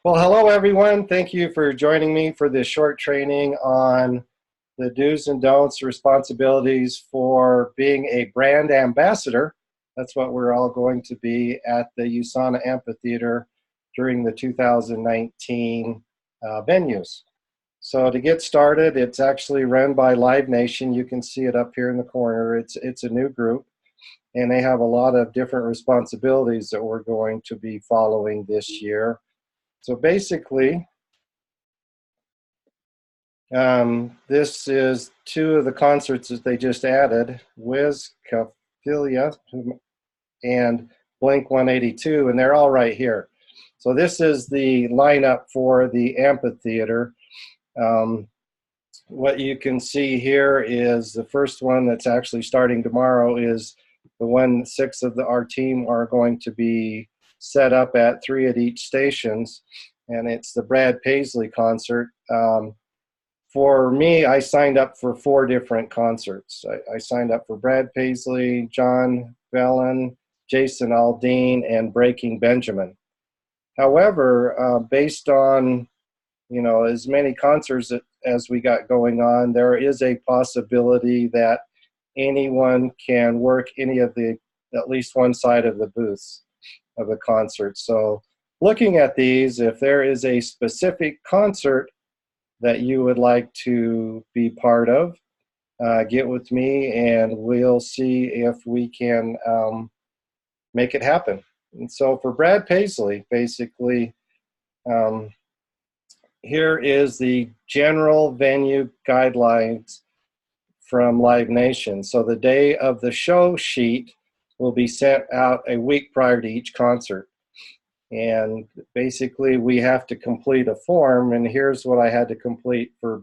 Well, hello everyone. Thank you for joining me for this short training on the do's and don'ts, responsibilities for being a brand ambassador. That's what we're all going to be at the USANA Amphitheater during the 2019 venues. So to get started, it's actually run by Live Nation. You can see it up here in the corner. It's a new group, and they have a lot of different responsibilities that we're going to be following this year. So basically, this is two of the concerts that they just added, Wiz Khalifa and Blink 182, and they're all right here. So this is the lineup for the amphitheater. Um, what you can see here is the first one that's actually starting tomorrow is the one six of our team are going to be set up at 3 at each stations, and it's the Brad Paisley concert. For me, I signed up for 4 different concerts. I signed up for Brad Paisley, John Vellon, Jason Aldean, and Breaking Benjamin. However, based on as many concerts as we got going on, there is a possibility that anyone can work any of the at least one side of the booths of the concert. So, looking at these, if there is a specific concert that you would like to be part of, get with me and we'll see if we can make it happen. And so for Brad Paisley, basically, here is the general venue guidelines from Live Nation. So the day of the show sheet will be sent out a week prior to each concert. And basically, we have to complete a form, and here's what I had to complete for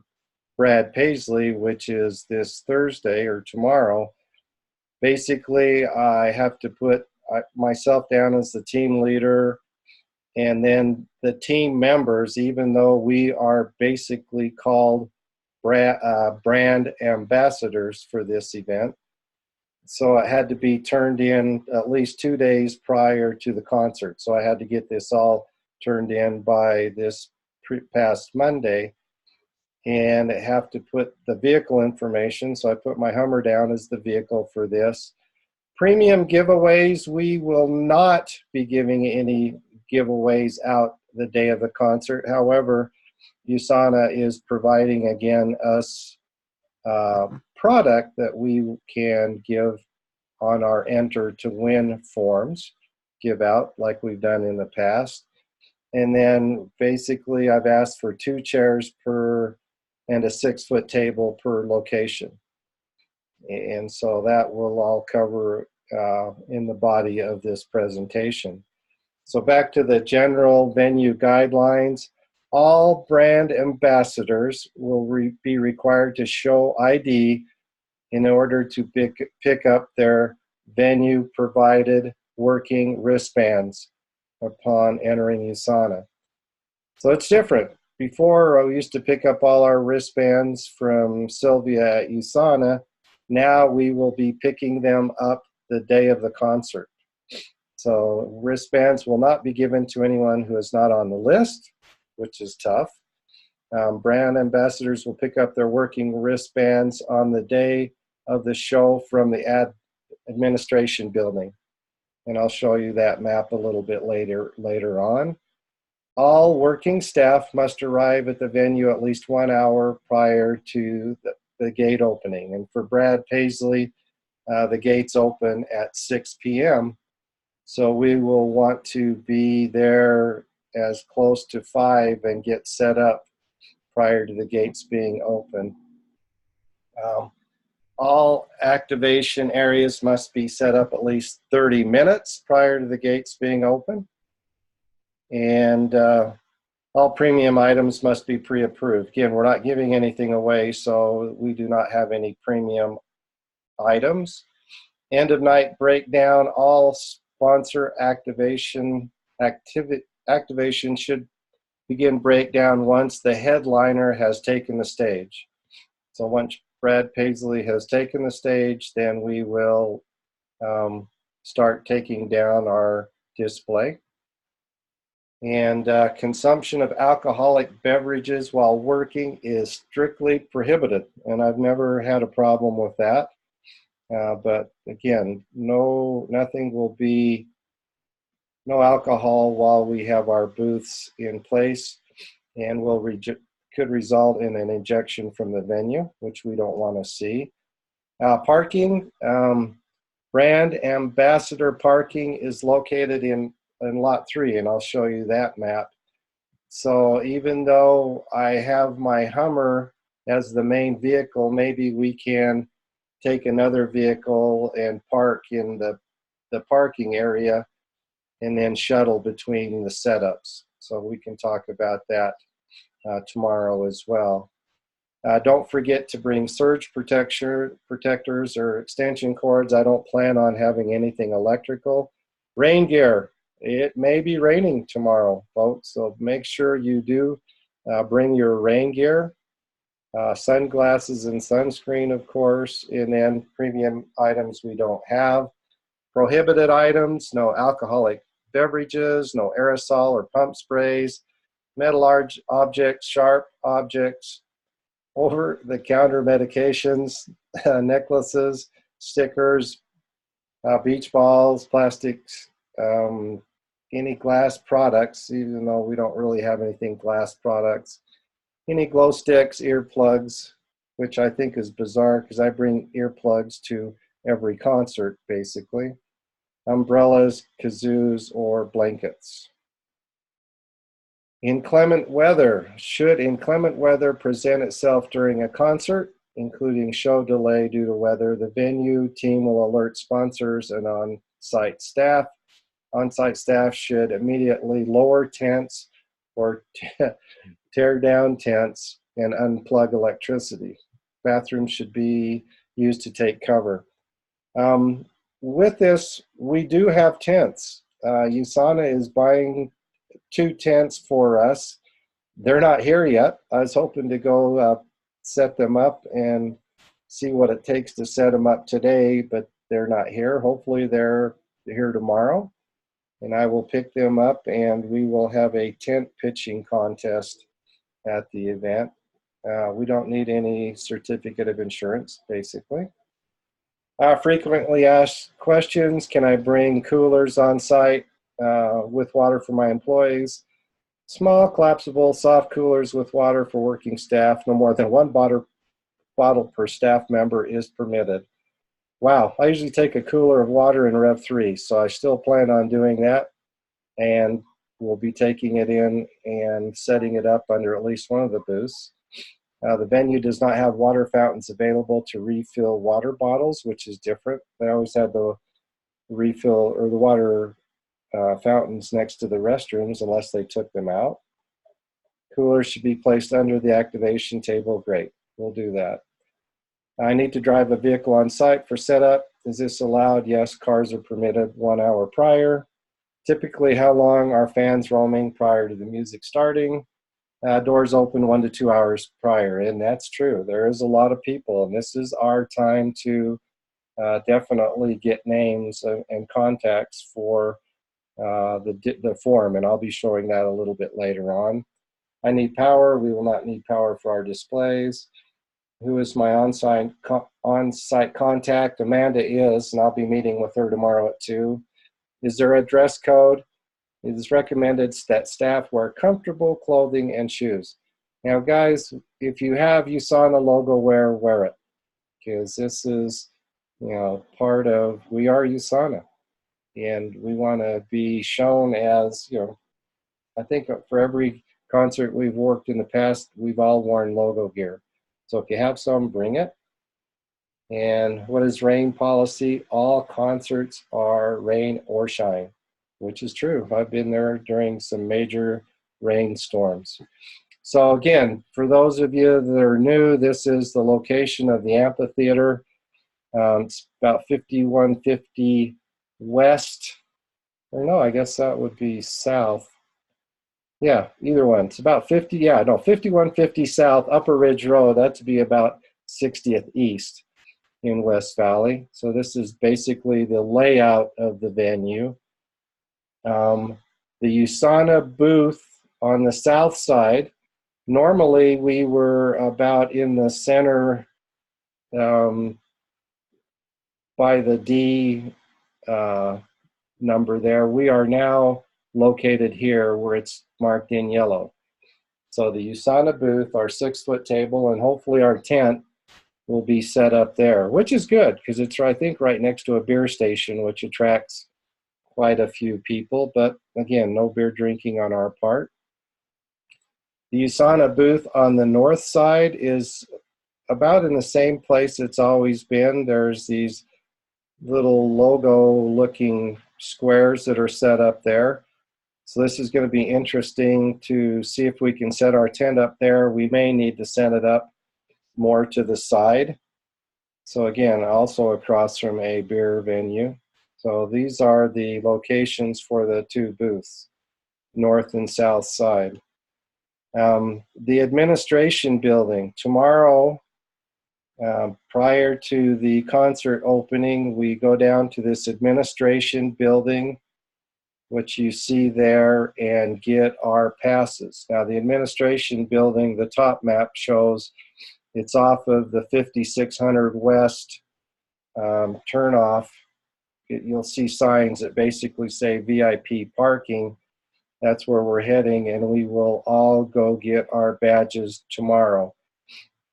Brad Paisley, which is this Thursday or tomorrow. Basically, I have to put myself down as the team leader, and then the team members, even though we are basically called brand ambassadors for this event. So it had to be turned in at least 2 days prior to the concert. So I had to get this all turned in by this past Monday, and I have to put the vehicle information. So I put my Hummer down as the vehicle for this. Premium giveaways, we will not be giving any giveaways out the day of the concert. However, USANA is providing again us product that we can give on our enter to win forms, give out like we've done in the past. And then basically I've asked for 2 chairs per and a 6-foot table per location. And so that will all cover in the body of this presentation. So back to the general venue guidelines. All brand ambassadors will be required to show ID in order to pick up their venue provided working wristbands upon entering USANA. So it's different. Before, we used to pick up all our wristbands from Sylvia at USANA. Now we will be picking them up the day of the concert. So wristbands will not be given to anyone who is not on the list, which is tough. Brand ambassadors will pick up their working wristbands on the day of the show from the administration building. And I'll show you that map a little bit later on. All working staff must arrive at the venue at least 1 hour prior to the gate opening. And for Brad Paisley, the gates open at 6 p.m. So we will want to be there as close to 5 and get set up prior to the gates being open. All activation areas must be set up at least 30 minutes prior to the gates being open. And all premium items must be pre-approved. Again, we're not giving anything away, so we do not have any premium items. End of night breakdown, all sponsor activation should begin breakdown once the headliner has taken the stage. So once Brad Paisley has taken the stage, then we will start taking down our display. And consumption of alcoholic beverages while working is strictly prohibited. And I've never had a problem with that. But again, nothing will be, no alcohol while we have our booths in place, and could result in an ejection from the venue, which we don't want to see. Parking, brand ambassador parking is located in lot 3, and I'll show you that map. So even though I have my Hummer as the main vehicle, maybe we can take another vehicle and park in the parking area and then shuttle between the setups. So we can talk about that tomorrow as well. Don't forget to bring surge protectors or extension cords. I don't plan on having anything electrical. Rain gear. It may be raining tomorrow, folks, so make sure you do bring your rain gear. Sunglasses and sunscreen, of course, and then premium items we don't have. Prohibited items, no alcoholic beverages, no aerosol or pump sprays, metal objects, sharp objects, over-the-counter medications, necklaces, stickers, beach balls, plastics, any glass products, even though we don't really have anything glass products, any glow sticks, earplugs, which I think is bizarre because I bring earplugs to every concert, basically. Umbrellas, kazoos, or blankets. Inclement weather. Should inclement weather present itself during a concert, including show delay due to weather, the venue team will alert sponsors and on-site staff. On-site staff should immediately lower tents or tear down tents and unplug electricity. Bathrooms should be used to take cover. With this, we do have tents. USANA is buying 2 tents for us. They're not here yet. I was hoping to go set them up and see what it takes to set them up today, but they're not here. Hopefully they're here tomorrow, and I will pick them up, and we will have a tent pitching contest at the event. We don't need any certificate of insurance, basically. Frequently asked questions: can I bring coolers on site with water for my employees? Small, collapsible, soft coolers with water for working staff. No more than 1 bottle per staff member is permitted. Wow, I usually take a cooler of water in Rev 3, so I still plan on doing that, and we'll be taking it in and setting it up under at least one of the booths. The venue does not have water fountains available to refill water bottles, which is different. They always have the refill or the water fountains next to the restrooms unless they took them out. Coolers should be placed under the activation table. Great, we'll do that. I need to drive a vehicle on site for setup. Is this allowed? Yes, cars are permitted 1 hour prior. Typically, how long are fans roaming prior to the music starting? Doors open 1 to 2 hours prior, and that's true. There is a lot of people, and this is our time to definitely get names and contacts for the form, and I'll be showing that a little bit later on. I need power. We will not need power for our displays. Who is my on-site contact? Amanda is, and I'll be meeting with her tomorrow at 2. Is there a dress code? It is recommended that staff wear comfortable clothing and shoes. Now, guys, if you have USANA logo wear it, because this is, part of, we are USANA, and we want to be shown as, I think for every concert we've worked in the past, we've all worn logo gear. So if you have some, bring it. And what is rain policy? All concerts are rain or shine, which is true. I've been there during some major rainstorms. So again, for those of you that are new, this is the location of the amphitheater. It's about 5150 west, or no, I guess that would be south. Yeah, either one. It's about 5150 south, Upper Ridge Road. That'd be about 60th east in West Valley. So this is basically the layout of the venue. The USANA booth on the south side, normally we were about in the center by the D number there. We are now located here where it's marked in yellow. So the USANA booth, our 6-foot table, and hopefully our tent will be set up there, which is good because it's, I think, right next to a beer station, which attracts quite a few people. But again, no beer drinking on our part. The USANA booth on the north side is about in the same place it's always been. There's these little logo-looking squares that are set up there. So this is going to be interesting to see if we can set our tent up there. We may need to set it up more to the side. So again, also across from a beer venue. So these are the locations for the two booths, north and south side. The administration building, tomorrow, prior to the concert opening, we go down to this administration building, which you see there, and get our passes. Now, the administration building, the top map shows it's off of the 5600 West turnoff. You'll see signs that basically say VIP parking. That's where we're heading, and we will all go get our badges tomorrow.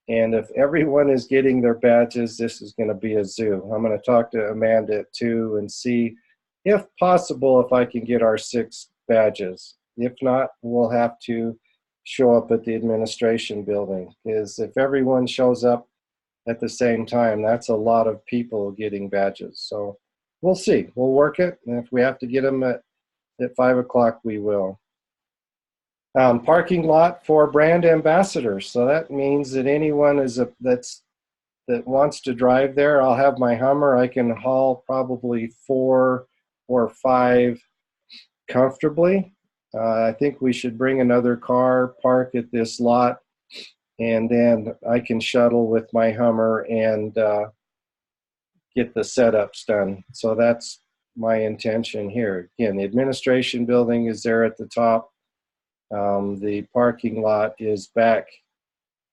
And if everyone is getting their badges, this is going to be a zoo. I'm going to talk to Amanda too and see, if possible, if I can get our 6 badges. If not, we'll have to show up at the administration building. Because if everyone shows up at the same time, that's a lot of people getting badges. So we'll see. We'll work it. And if we have to get them at 5 o'clock, we will. Parking lot for brand ambassadors. So that means that anyone that wants to drive there, I'll have my Hummer. I can haul probably 4 or 5 comfortably. I think we should bring another car, park at this lot, and then I can shuttle with my Hummer and get the setups done. So that's my intention here. Again, the administration building is there at the top. The parking lot is back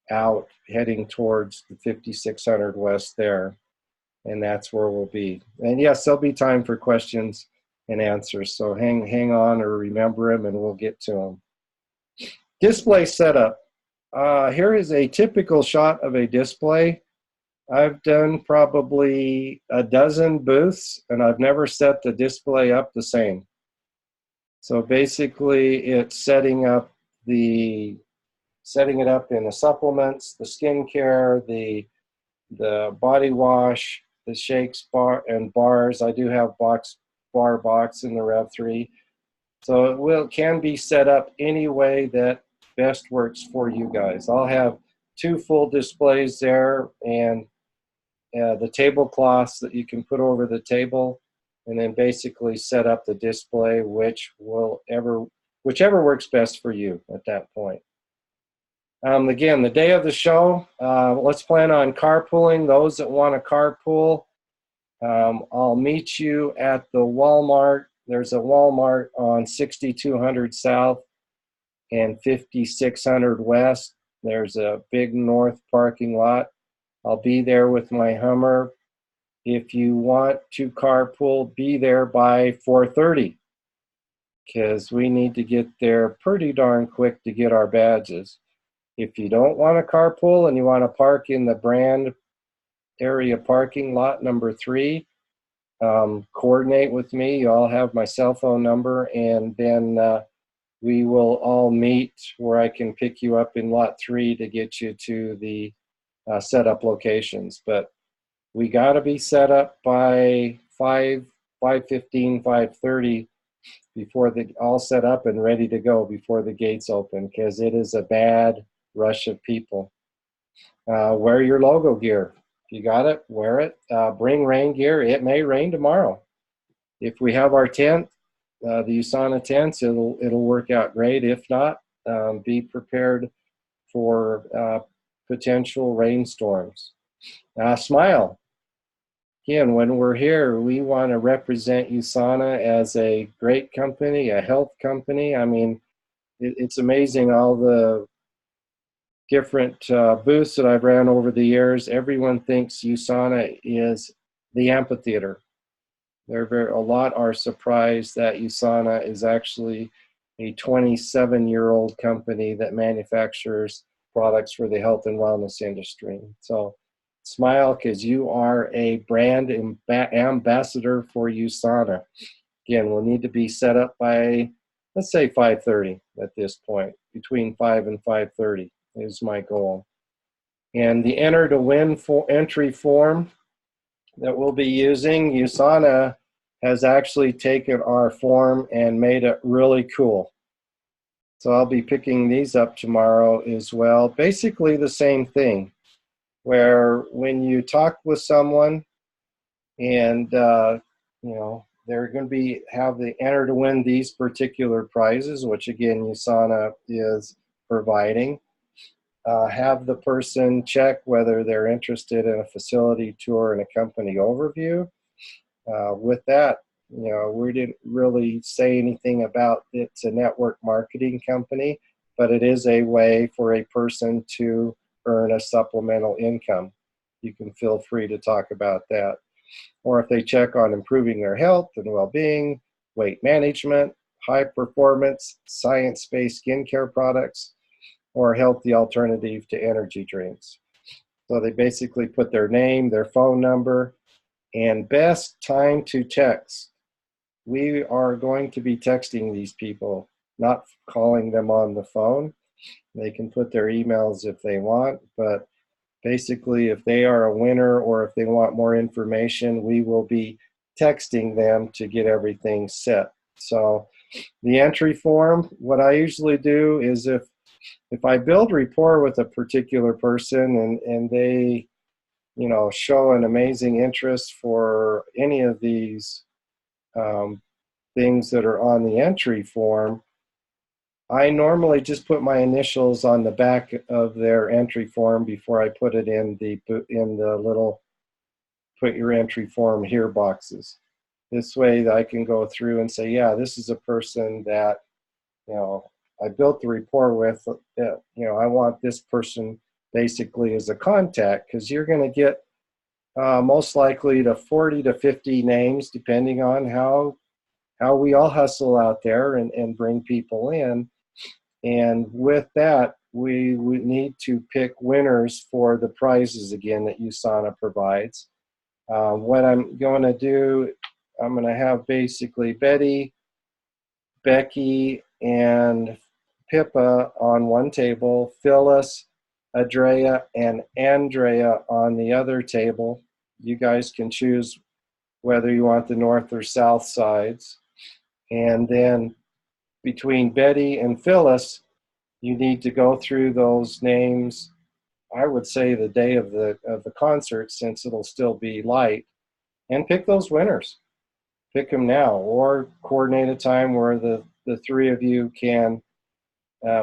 out heading towards the 5600 West there, and that's where we'll be. And yes, there'll be time for questions and answers, so hang on or remember them and we'll get to them. Display setup. Here is a typical shot of a display. I've done probably a dozen booths and I've never set the display up the same. So basically it's setting it up in the supplements, the skincare, the body wash, the shakes and bars. I do have bar box in the Rev3. So it can be set up any way that best works for you guys. I'll have 2 full displays there, and the tablecloths that you can put over the table, and then basically set up the display whichever works best for you at that point. Again, the day of the show, let's plan on carpooling. Those that want to carpool, I'll meet you at the Walmart. There's a Walmart on 6200 South and 5600 West. There's a big north parking lot. I'll be there with my Hummer. If you want to carpool, be there by 4:30 because we need to get there pretty darn quick to get our badges. If you don't want to carpool and you want to park in the brand area parking lot number 3, coordinate with me. You all have my cell phone number, and then we will all meet where I can pick you up in lot 3 to get you to the setup locations. But we got to be set up by 5:15, 5:30 before all set up and ready to go before the gates open, because it is a bad rush of people. Wear your logo gear. If you got it, wear it. Bring rain gear. It may rain tomorrow. If we have our tent, the USANA tents, it'll work out great. If not, be prepared for potential rainstorms. Smile. again, when we're here, we want to represent USANA as a great company, a health company. I mean, it's amazing all the different booths that I've ran over the years. Everyone thinks USANA is the amphitheater. A lot are surprised that USANA is actually a 27-year-old company that manufactures products for the health and wellness industry. So smile, because you are a brand ambassador for USANA. Again, we'll need to be set up by, let's say, 5:30 at this point. Between 5 and 5:30 is my goal. And the enter to win entry form that we'll be using, USANA has actually taken our form and made it really cool. So I'll be picking these up tomorrow as well. Basically the same thing, where when you talk with someone and they're going to have the enter to win these particular prizes, which again USANA is providing. Have the person check whether they're interested in a facility tour and a company overview. With that, we didn't really say anything about it's a network marketing company, but it is a way for a person to earn a supplemental income. You can feel free to talk about that. Or if they check on improving their health and well-being, weight management, high performance, science-based skincare products, or a healthy alternative to energy drinks. So they basically put their name, their phone number, and best time to text. We are going to be texting these people, not calling them on the phone. They can put their emails if they want, but basically if they are a winner or if they want more information, we will be texting them to get everything set. So the entry form, what I usually do is if I build rapport with a particular person and they show an amazing interest for any of these things that are on the entry form, I normally just put my initials on the back of their entry form before I put it in the little put your entry form here boxes. This way I can go through and say, yeah, this is a person that I built the rapport with. I want this person basically as a contact, because you're going to get most likely to 40 to 50 names, depending on how we all hustle out there and bring people in. And with that, we need to pick winners for the prizes again that USANA provides. What I'm going to do, I'm going to have basically Betty, Becky, and Pippa on one table, Phyllis, Adrea, and Andrea on the other table. You guys can choose whether you want the north or south sides. And then between Betty and Phyllis, you need to go through those names, I would say the day of the concert, since it'll still be light, and pick those winners. Pick them now, or coordinate a time where the three of you can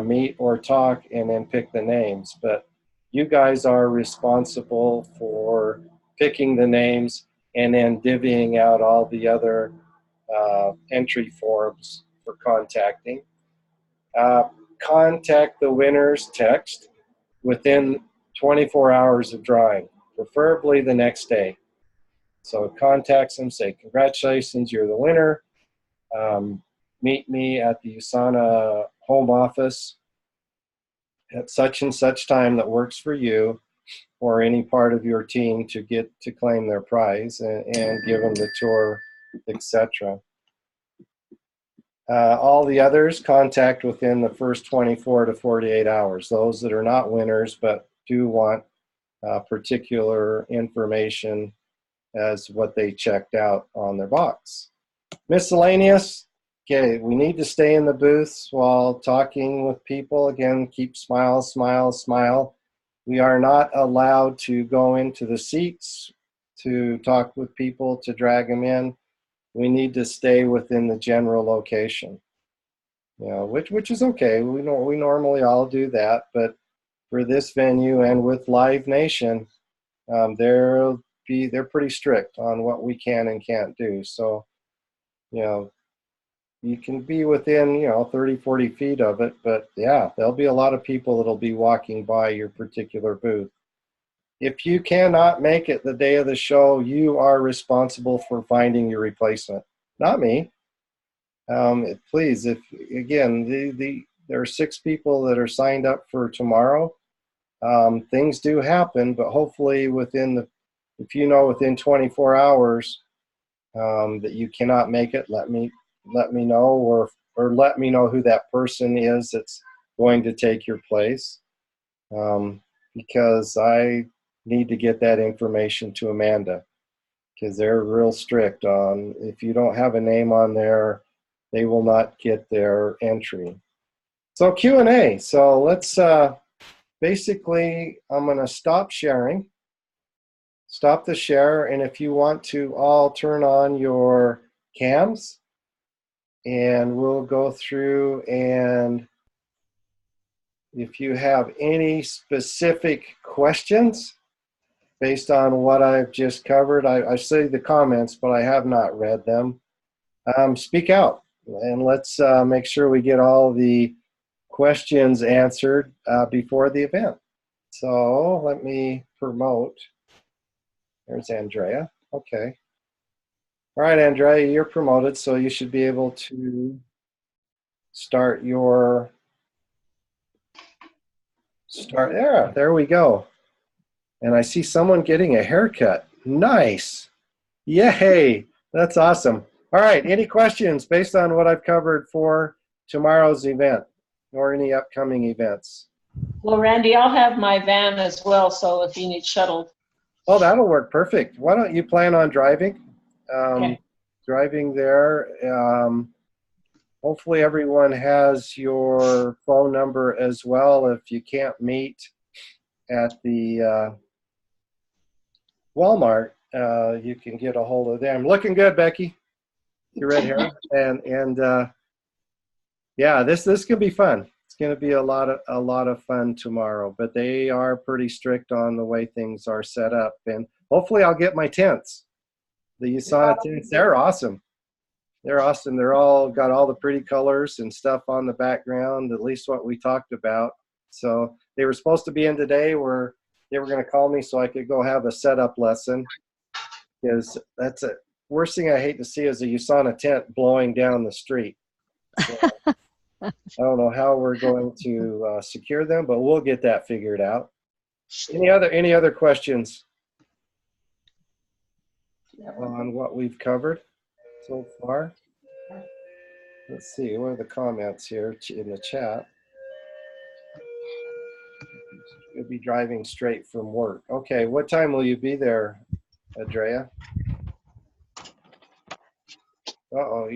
meet or talk and then pick the names. But you guys are responsible for picking the names and then divvying out all the other entry forms for contacting. Contact the winners text within 24 hours of drawing, preferably the next day. So contact them, say, congratulations, you're the winner. Meet me at the USANA home office at such and such time that works for you or any part of your team to get to claim their prize and give them the tour, etc. All the others contact within the first 24 to 48 hours. Those that are not winners but do want particular information as what they checked out on their box. Miscellaneous. Okay, we need to stay in the booths while talking with people. Again, keep smile, smile, smile. We are not allowed to go into the seats to talk with people, to drag them in. We need to stay within the general location, which is okay. We normally all do that, but for this venue and with Live Nation, they're pretty strict on what we can and can't do. So, you know, you can be within, 30, 40 feet of it, but yeah, there'll be a lot of people that'll be walking by your particular booth. If you cannot make it the day of the show, you are responsible for finding your replacement, not me. Please, if again, there are 6 people that are signed up for tomorrow. Things do happen, but hopefully if you know within 24 hours that you cannot make it, let me know, or let me know who that person is that's going to take your place, because I need to get that information to Amanda, because they're real strict on if you don't have a name on there, they will not get their entry. So Q&A. So let's basically, I'm going to stop sharing. Stop the share, and if you want to all turn on your cams, and we'll go through, and if you have any specific questions based on what I've just covered, I see the comments, but I have not read them. Speak out, and let's make sure we get all the questions answered before the event. So let me promote. There's Andrea. Okay. All right, Andrea, you're promoted, so you should be able to start there. There we go. And I see someone getting a haircut. Nice. Yay. That's awesome. All right. Any questions based on what I've covered for tomorrow's event or any upcoming events? Well, Randy, I'll have my van as well, so if you need shuttled. Oh, that'll work perfect. Why don't you plan on driving? Okay. Driving there. Hopefully everyone has your phone number as well. If you can't meet at the Walmart, you can get a hold of them. Looking good, Becky. Your red hair. And yeah, this can be fun. It's going to be a lot of fun tomorrow. But they are pretty strict on the way things are set up. And hopefully I'll get my tents. The USANA tents, they're awesome. They're awesome. They're all got all the pretty colors and stuff on the background, at least what we talked about. So they were supposed to be in today where they were going to call me so I could go have a setup lesson, because that's a worst thing I hate to see is a USANA tent blowing down the street. So, I don't know how we're going to secure them, but we'll get that figured out. Any other questions on what we've covered so far? Let's see, what are the comments here in the chat? You'll be driving straight from work. Okay, what time will you be there, Andrea? Uh-oh,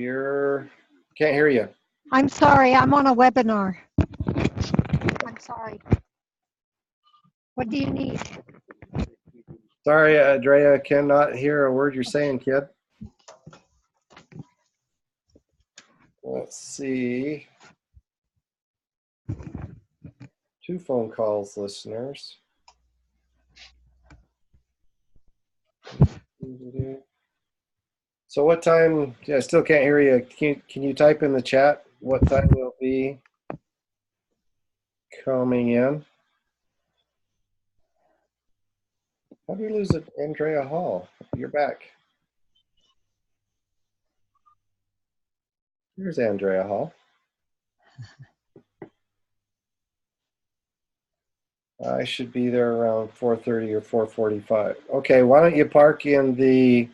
can't hear you. I'm sorry, I'm on a webinar. I'm sorry. What do you need? Sorry, Andrea, I cannot hear a word you're saying, kid. Let's see. 2 phone calls, listeners. So what time? Yeah, I still can't hear you. Can you type in the chat what time we'll be coming in? How do you lose it, Andrea Hall? You're back. Here's Andrea Hall. I should be there around 4:30 or 4:45. Okay, why don't you park in the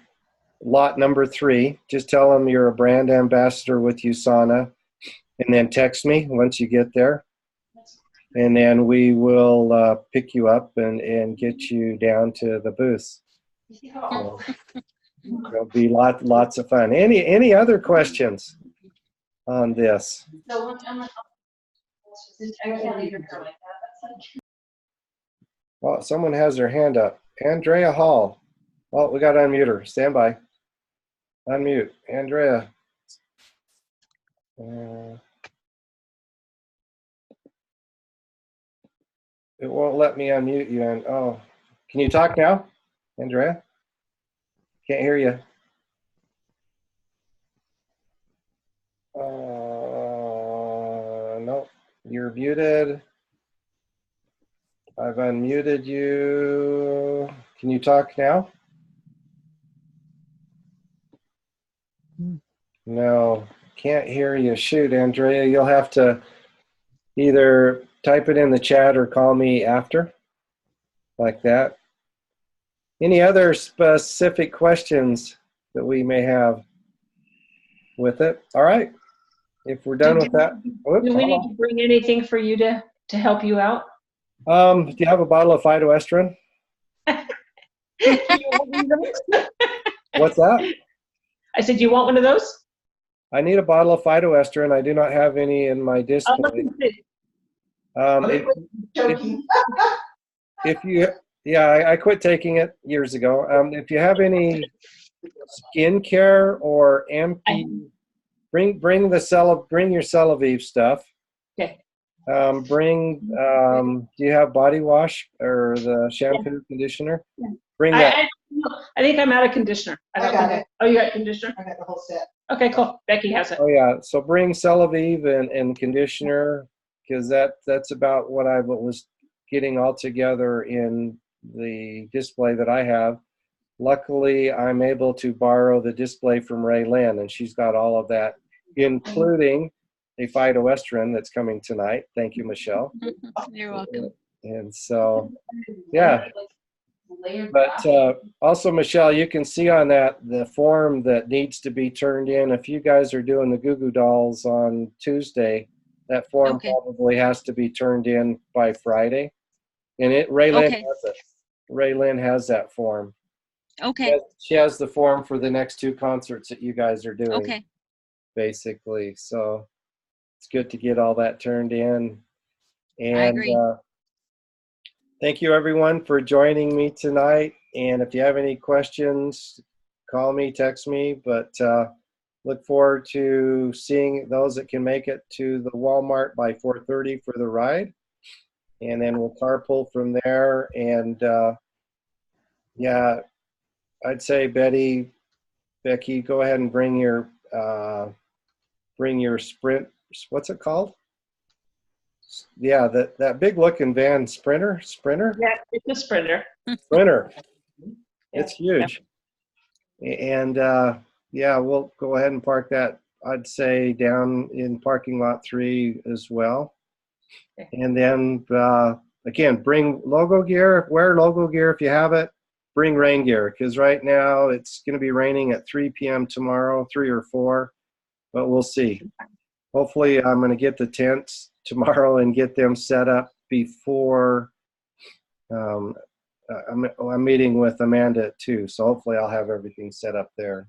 lot number 3? Just tell them you're a brand ambassador with USANA, and then text me once you get there. And then we will pick you up and get you down to the booth. So there'll be lots of fun. Any other questions on this? Well, someone has their hand up. Andrea Hall. Oh, we got to unmute her. Stand by. Unmute. Andrea. It won't let me unmute you. Oh, can you talk now, Andrea? Can't hear you. No, you're muted. I've unmuted you. Can you talk now? No, can't hear you. Shoot, Andrea, you'll have to either type it in the chat or call me after, like that. Any other specific questions that we may have with it? All right, if we're done with that. Do we need to bring anything for you to help you out? Do you have a bottle of phytoestrogen? What's that? I said, you want one of those? I need a bottle of phytoestrogen. I do not have any in my display. If you, yeah, I quit taking it years ago. If you have any skincare or bring your Celavive stuff. Okay. Do you have body wash or the shampoo conditioner? Yeah. Bring that. I think I'm out of conditioner. I got it. Oh, you got conditioner? I got the whole set. Okay, cool. Becky has it. Oh yeah, so bring Celavive and conditioner, because that's about what I was getting all together in the display that I have. Luckily, I'm able to borrow the display from Ray Lynn, and she's got all of that, including a phytoestrogen that's coming tonight. Thank you, Michelle. You're welcome. And so, yeah. But also, Michelle, you can see on that the form that needs to be turned in. If you guys are doing the Goo Goo Dolls on Tuesday, that form probably has to be turned in by Friday. And Ray Lynn has it. Ray Lynn has that form. Okay. She has the form for the next 2 concerts that you guys are doing. Okay. Basically, so it's good to get all that turned in. And I agree. thank you, everyone, for joining me tonight. And if you have any questions, call me, text me. But look forward to seeing those that can make it to the Walmart by 4:30 for the ride. And then we'll carpool from there. And yeah, I'd say Becky, go ahead and bring your sprint. What's it called? Yeah, that big looking van, Sprinter. Yeah, it's a Sprinter. Sprinter. It's huge. And yeah, we'll go ahead and park that, I'd say, down in parking lot 3 as well. And then again, bring logo gear, wear logo gear if you have it. Bring rain gear, because right now it's going to be raining at 3 p.m. tomorrow, 3 or 4, but we'll see. Hopefully I'm going to get the tents tomorrow and get them set up before I'm meeting with Amanda at 2, so hopefully I'll have everything set up there.